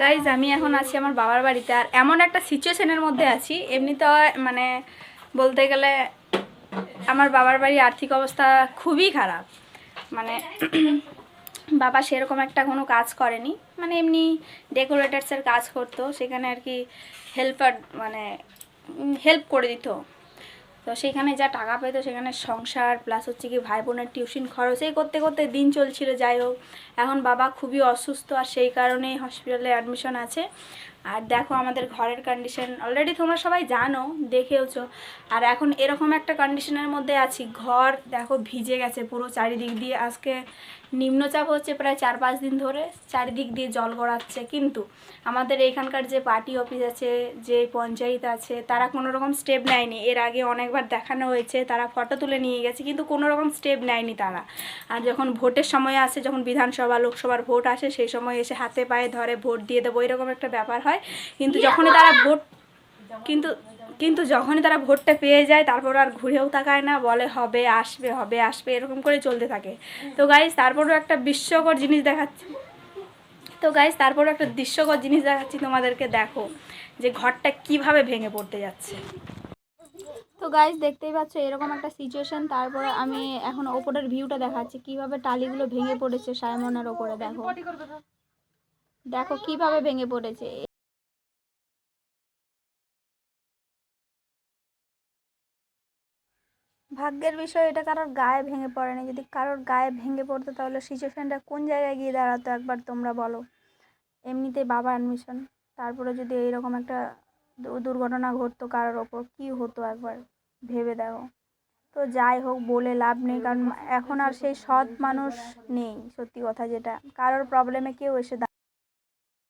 Guys আমি এখন আছি আমার বাবার বাড়িতে, আর এমন একটা সিচুয়েশনের মধ্যে আছি। এমনি তো মানে বলতে গেলে আমার বাবার বাড়ির আর্থিক অবস্থা খুবই খারাপ। মানে বাবা সেরকম একটা কোনো কাজ করেনি, মানে এমনি ডেকোরেটার্সের কাজ করতো, সেখানে আর কি হেল্পার মানে হেল্প করে দিত। তো সেখানে যা টাকা পেতো সেখানে সংসার প্লাস হচ্ছে কি ভাই বোনের টিউশন খরচ এই করতে করতে দিন চলছিল। যাই হোক, এখন বাবা খুবই অসুস্থ, আর সেই কারণেই হসপিটালে অ্যাডমিশন আছে। আর দেখো আমাদের ঘরের কন্ডিশন অলরেডি তোমরা সবাই জানো, দেখেওছো। আর এখন এরকম একটা কন্ডিশনের মধ্যে আছি, ঘর দেখো ভিজে গেছে পুরো চারিদিক দিয়ে। আজকে নিম্নচাপ হচ্ছে প্রায় 4-5 দিন ধরে, চারিদিক দিয়ে জল গড়াচ্ছে। কিন্তু আমাদের এইখানকার যে পার্টি অফিস আছে, যে পঞ্চায়েত আছে, তারা কোনো রকম স্টেপ নেয়নি। এর আগে অনেকবার দেখানো হয়েছে, তারা ফটো তুলে নিয়ে গেছে, কিন্তু কোনো রকম স্টেপ নেয়নি তারা। আর যখন ভোটের সময় আসে, যখন বিধানসভা লোকসভার ভোট আসে, সেই সময় এসে হাতে পায়ে ধরে ভোট দিয়ে দেবো এরকম একটা ব্যাপার হয়। কিন্তু যখনই তারা ভোট কিন্তু কিন্তু যখনই তারা ভোটটা পেয়ে যায়, তারপর আর ঘুরেও তাকায় না, বলে হবে আসবে হবে আসবে এরকম করে চলতে থাকে। তো গাইজ তারপরও একটা বিস্ময়কর জিনিস দেখাচ্ছি তোমাদেরকে, দেখো যে ঘরটা কিভাবে ভেঙে পড়তে যাচ্ছে। তো গাইজ দেখতেই পাচ্ছ এরকম একটা সিচুয়েশন। তারপরে আমি এখন ওপরের ভিউটা দেখাচ্ছি কিভাবে টালিগুলো ভেঙে পড়েছে সাইমনের ওপরে। দেখো দেখো কিভাবে ভেঙে পড়েছে। ভাগ্যের বিষয়, এটা কারোর গায়ে ভেঙে পড়েনি। যদি কারোর গায়ে ভেঙে পড়তো তাহলে সিচুয়েশনটা কোন জায়গায় গিয়ে দাঁড়াতো একবার তোমরা বলো। এমনিতে বাবা অ্যাডমিশন, তারপরে যদি এইরকম একটা দুর্ঘটনা ঘটতো কারোর ওপর, কী হতো একবার ভেবে দেখো। তো যাই হোক, বলে লাভ নেই, কারণ এখন আর সেই সৎ মানুষ নেই। সত্যি কথা যেটা, কারোর প্রবলেমে কেউ এসে